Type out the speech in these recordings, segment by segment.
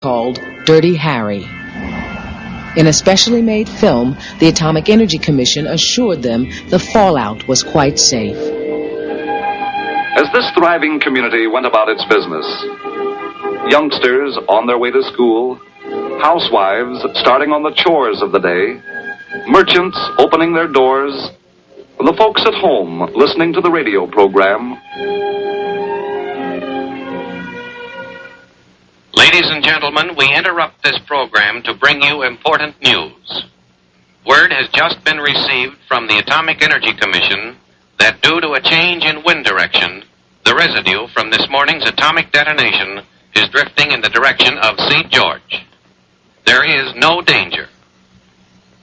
called Dirty Harry. In a specially made film, the Atomic Energy Commission assured them the fallout was quite safe. As this thriving community went about its business, youngsters on their way to school, housewives starting on the chores of the day, merchants opening their doors, the folks at home listening to the radio program. Ladies and gentlemen, we interrupt this program to bring you important news. Word has just been received from the Atomic Energy Commission that due to a change in wind direction, the residue from this morning's atomic detonation is drifting in the direction of St. George. There is no danger.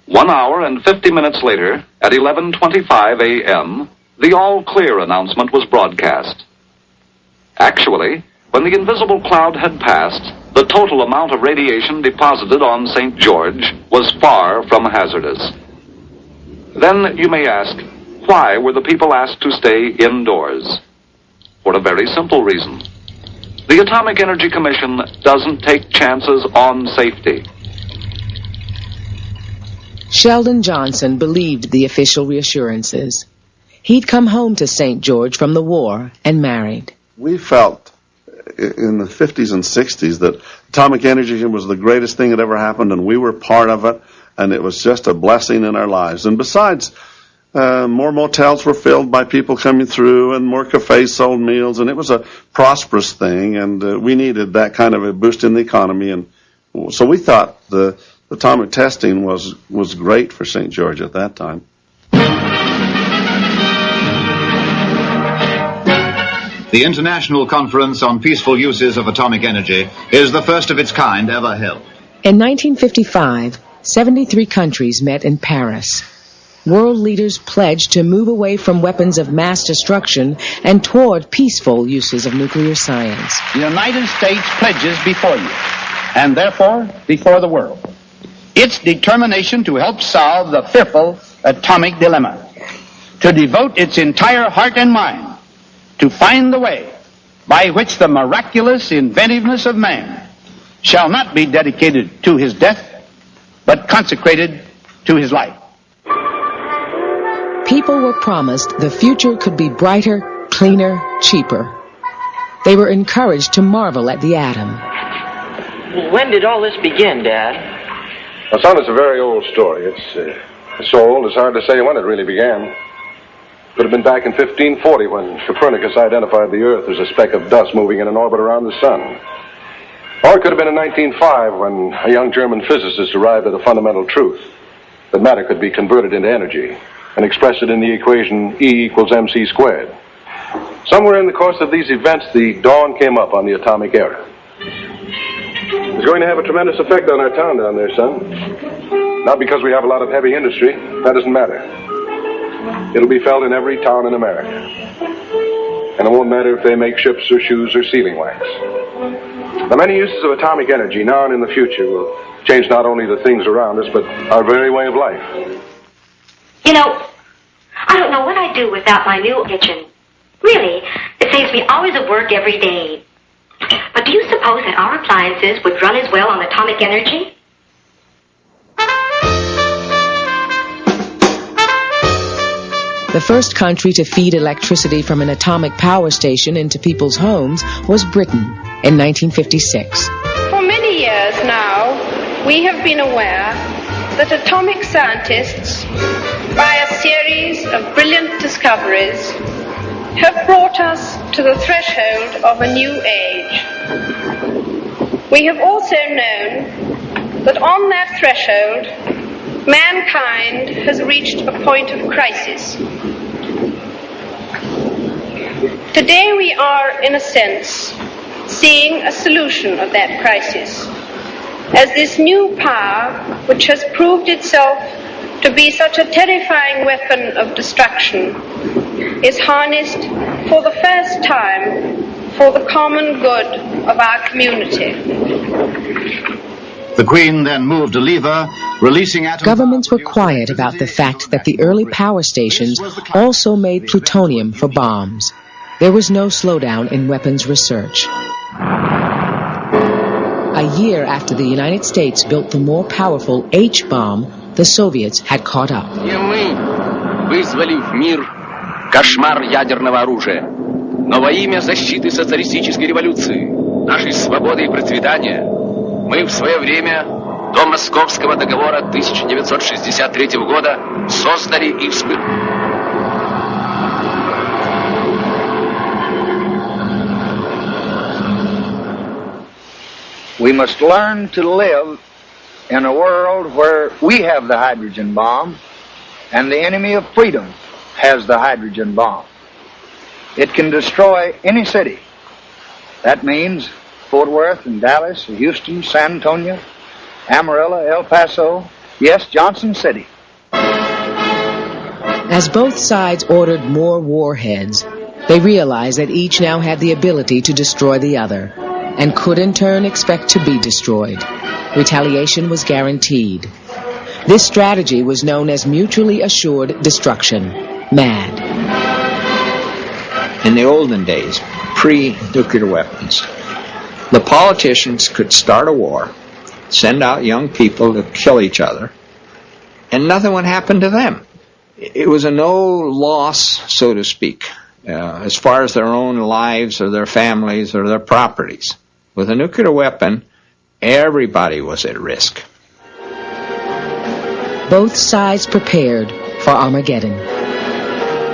1 hour and 50 minutes later, at 11:25 a.m., the all-clear announcement was broadcast. Actually, when the invisible cloud had passed, the total amount of radiation deposited on St. George was far from hazardous. Then you may ask, why were the people asked to stay indoors? For a very simple reason. The Atomic Energy Commission doesn't take chances on safety. Sheldon Johnson believed the official reassurances. He'd come home to St. George from the war and married. We felt in the 50s and 60s that atomic energy was the greatest thing that ever happened, and we were part of it, and it was just a blessing in our lives. And besides, more motels were filled by people coming through, and more cafes sold meals, and it was a prosperous thing, and we needed that kind of a boost in the economy. And so we thought the atomic testing was great for St. George at that time. The International Conference on Peaceful Uses of Atomic Energy is the first of its kind ever held. In 1955, 73 countries met in Paris. World leaders pledged to move away from weapons of mass destruction and toward peaceful uses of nuclear science. The United States pledges before you, and therefore before the world, its determination to help solve the fearful atomic dilemma, to devote its entire heart and mind to find the way by which the miraculous inventiveness of man shall not be dedicated to his death, but consecrated to his life. People were promised the future could be brighter, cleaner, cheaper. They were encouraged to marvel at the atom. When did all this begin, Dad? Well, son, it's a very old story. It's so old it's hard to say when it really began. Could have been back in 1540 when Copernicus identified the Earth as a speck of dust moving in an orbit around the sun. Or it could have been in 1905 when a young German physicist arrived at a fundamental truth, that matter could be converted into energy and expressed it in the equation E equals mc squared. Somewhere in the course of these events, the dawn came up on the atomic era. It's going to have a tremendous effect on our town down there, son. Not because we have a lot of heavy industry. That doesn't matter. It'll be felt in every town in America. And it won't matter if they make ships or shoes or sealing wax. The many uses of atomic energy now and in the future will change not only the things around us, but our very way of life. You know, I don't know what I'd do without my new kitchen. Really, it saves me hours of work every day. But do you suppose that our appliances would run as well on atomic energy? The first country to feed electricity from an atomic power station into people's homes was Britain in 1956. For many years now, we have been aware that atomic scientists, by a series of brilliant discoveries, have brought us to the threshold of a new age. We have also known that on that threshold, mankind has reached a point of crisis. Today we are, in a sense, seeing a solution of that crisis, as this new power, which has proved itself to be such a terrifying weapon of destruction, is harnessed for the first time for the common good of our community. The Queen then moved a lever, releasing atoms. Governments were quiet about the fact that the early power stations also made plutonium for bombs. There was no slowdown in weapons research. A year after the United States built the more powerful H-bomb, the Soviets had caught up. И мы вызвали в мир кошмар ядерного оружия. Но во имя защиты социалистической революции, нашей свободы и процветания, мы в свое время до Московского договора 1963 года создали и We must learn to live in a world where we have the hydrogen bomb and the enemy of freedom has the hydrogen bomb. It can destroy any city. That means Fort Worth and Dallas, Houston, San Antonio, Amarillo, El Paso, yes, Johnson City. As both sides ordered more warheads, they realized that each now had the ability to destroy the other, and could in turn expect to be destroyed. Retaliation was guaranteed. This strategy was known as mutually assured destruction, MAD. In the olden days, pre-nuclear weapons, the politicians could start a war, send out young people to kill each other, and nothing would happen to them. It was a no loss, so to speak, as far as their own lives or their families or their properties. With a nuclear weapon, everybody was at risk. Both sides prepared for Armageddon.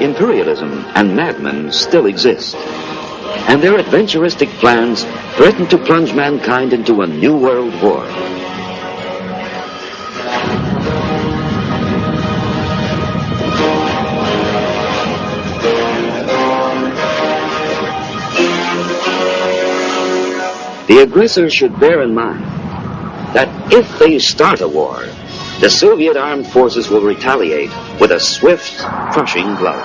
Imperialism and madmen still exist, and their adventuristic plans threaten to plunge mankind into a new world war. The aggressor should bear in mind that if they start a war, the Soviet armed forces will retaliate with a swift, crushing blow.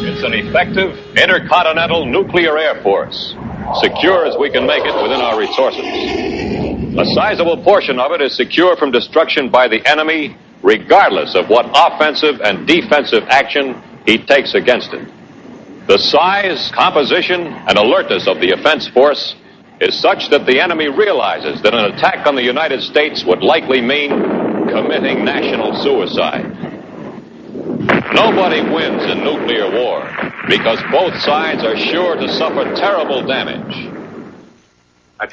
It's an effective intercontinental nuclear air force, secure as we can make it within our resources. A sizable portion of it is secure from destruction by the enemy, regardless of what offensive and defensive action he takes against it. The size, composition, and alertness of the offense force is such that the enemy realizes that an attack on the United States would likely mean committing national suicide. Nobody wins in nuclear war because both sides are sure to suffer terrible damage.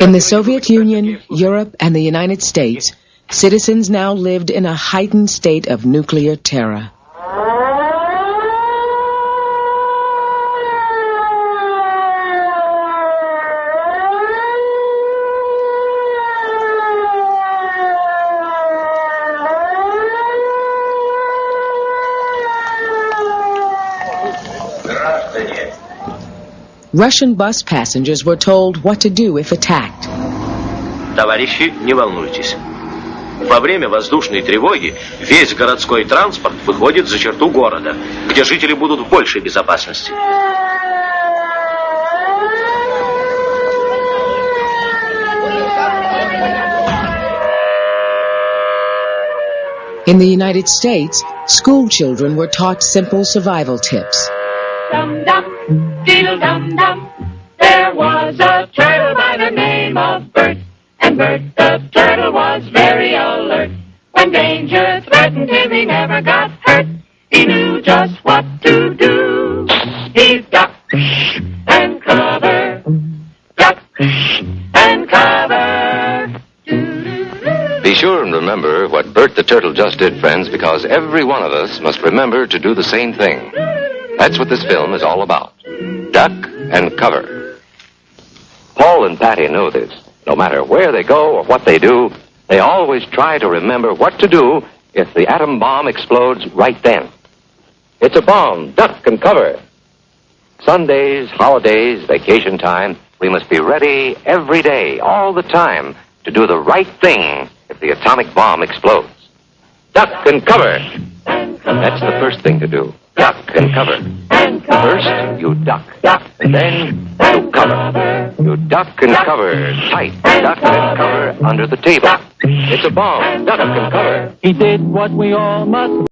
In the Soviet Union, Europe, and the United States, citizens now lived in a heightened state of nuclear terror. Russian bus passengers were told what to do if attacked. Товарищи, не волнуйтесь. Во время воздушной тревоги весь городской транспорт выходит за черту города, где жители будут в большей безопасности. In the United States, school children were taught simple survival tips. Dum-dum, diddle-dum-dum, there was a turtle by the name of Bert, and Bert the turtle was very alert. When danger threatened him, he never got hurt. He knew just what to do. He ducked and covered, ducked and covered. Be sure and remember what Bert the Turtle just did, friends, because every one of us must remember to do the same thing. That's what this film is all about. Duck and cover. Paul and Patty know this. No matter where they go or what they do, they always try to remember what to do if the atom bomb explodes right then. It's a bomb. Duck and cover. Sundays, holidays, vacation time, we must be ready every day, all the time, to do the right thing if the atomic bomb explodes. Duck and cover. That's the first thing to do. Duck and cover. First, you duck. And then you cover. You duck and cover tight. Duck and cover under the table. It's a bomb. Duck and cover. He did what we all must